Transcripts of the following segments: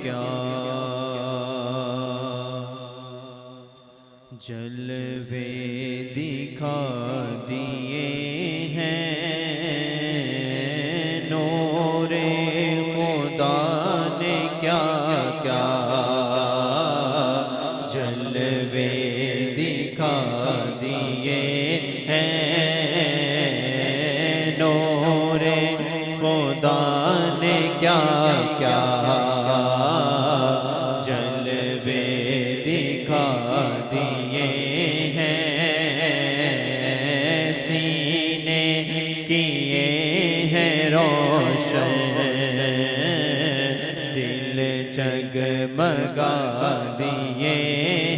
کیا جلوے دکھا دیے ہیں نور خدا نے کیا کیا جلوے دکھا دیے ہیں نور خدا نے کیا کیا جلوے دکھا دیے ہیں سینے کیے ہیں روشن دل جگمگا دیے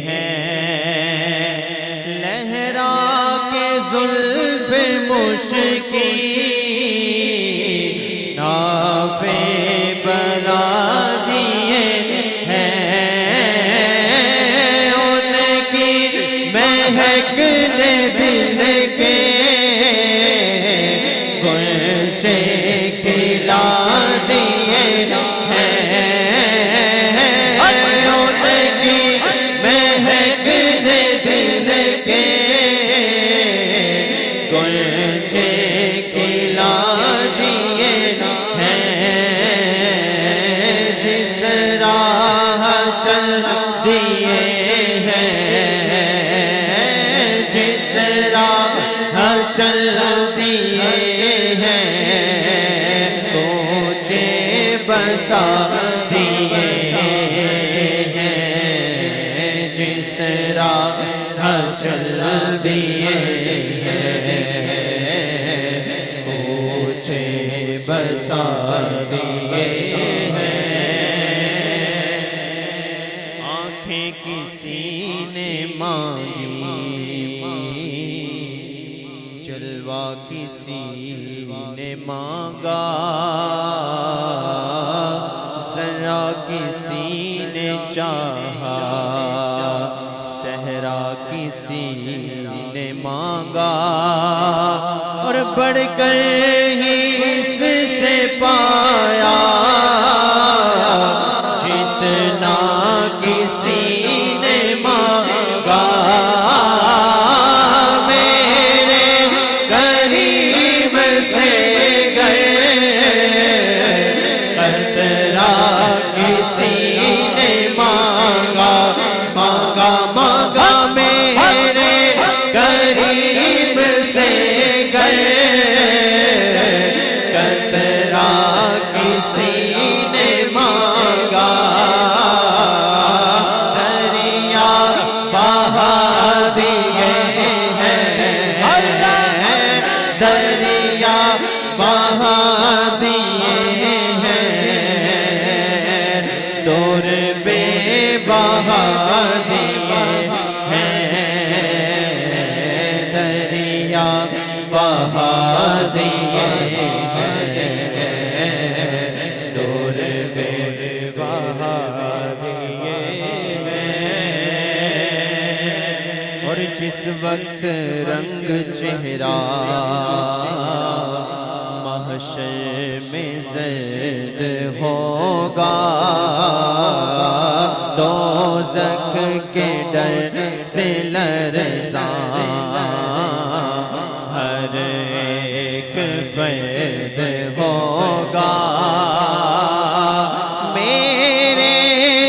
ہیں لہرا کے زلف مشکی نافے بنا دیے ہیں ان کی مہک نے دل کے گلچے کھلا دیے ہیں ان کی مہک نے دل کے گلچے کھلا دیے ہیں جس راہ چل دیے ہیں جس راہ چل دیے ہیں تجھے بسا دیے ہیں جس راہ چل دیے ہیں مجھے بسا دیے ہیں آنکھیں کسی نے مانگی جلوہ کسی نے مانگا ذرا کسی نے چاہا صحرا کسی نے مانگا اور بڑھ کر ہی اس سے پایا جتنا کسی نے مانگا میرے قریب سے گئے قطرہ کسی نے مانگا مانگا مانگا میرے قریب سے گئے قطرہ کسی نے مانگا دریا بہا دیے ہیں دریا بہا دیے ہیں دور بے بہا دیے ہیں دریا بہا دیے ہیں دور بے بہا دیے ہیں اور جس وقت رنگ چہرہ محشر میں زرد ہوگا دوزخ کے ڈر سے لرزاں ہر ایک فرد ہوگا میرے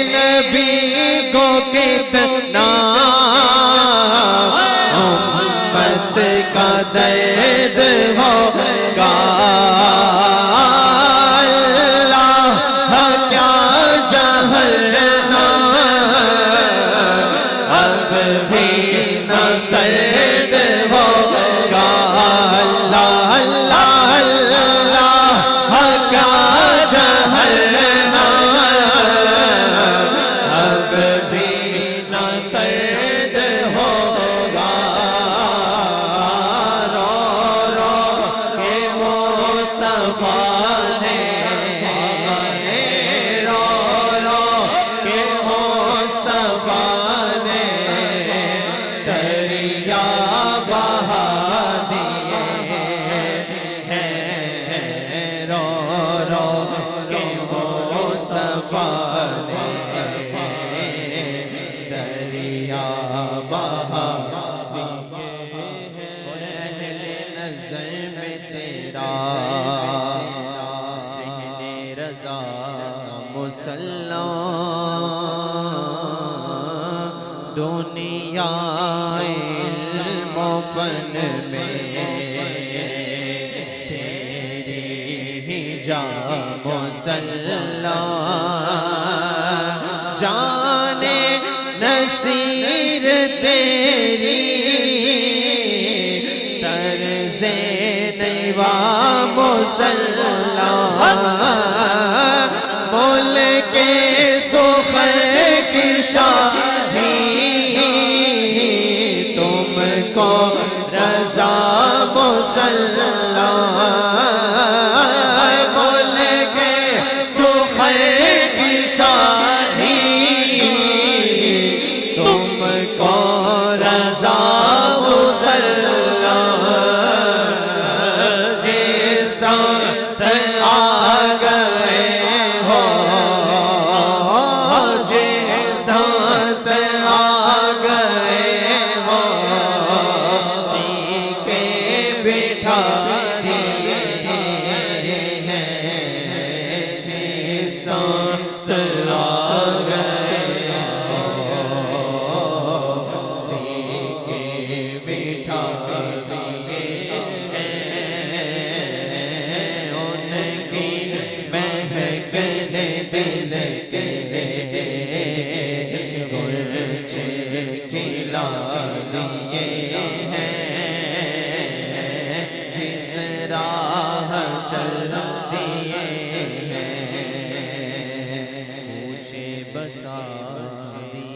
نبی کو کتنا امت کا درد ہوگا اللہ کیا جہلنا اب بھی نہ سرد ہوگا اللہ اللہ اللہ کیا جہلنا اب بھی نہ سرد ہوگا رو رو کے مصطفیٰ نے رو رو کے مصطفیٰ نے دریا بہا دیے ہیں رو رو کے مصطفیٰ نے صحن رضا مسلح دنیا علم و فن میں تیری ہی جا مسلح جانے نصیر تیری طرز نیوا مسلح ملک سخن کی شاہی تم کو رضا مسلح ملک سخن کی شاہی تم کو رضا مسلح جس سمت آ گئے ہو جس سمت آ گئے ہو سیکھے بٹھا دیے ہیں جس سمت آ گئے بٹھا دیے ہیں ان کی مہکن دل کے غنچے چلا دیے ہیں جس راہ چل دیے ہیں مجھے بسا دیے